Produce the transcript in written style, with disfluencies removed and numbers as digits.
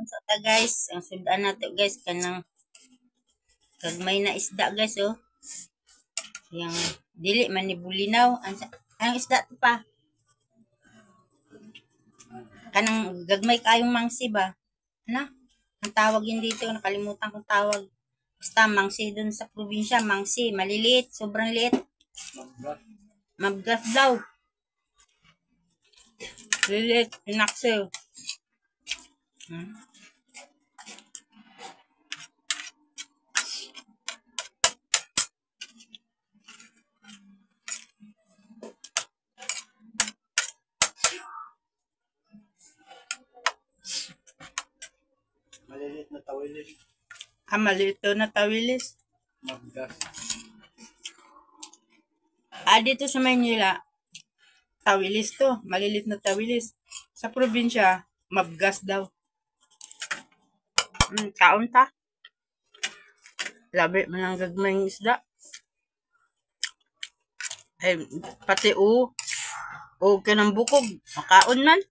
sa ta guys. Ang sudan nato guys kanang kagmay na isda guys oh. Yang dili man ni bulinaw ang isda to pa. Kanang gagmay kayong mangsi ba? Ano? Ang tawag yun dito, nakalimutan kong tawag. Basta mangsi dun sa probinsya, mangsi, maliliit, sobrang liit. Mabgas daw. Lilit, pinaksil. Maliliit na tawilis. Maliit na tawilis. Mabgas. Dito sa Maynila, tawilis to. Malilit na tawilis. Sa probinsya, mabgas daw. Kaon ta. Labi man ang gagmayng isda. Ay, pati o kanang bukog. Makaon man.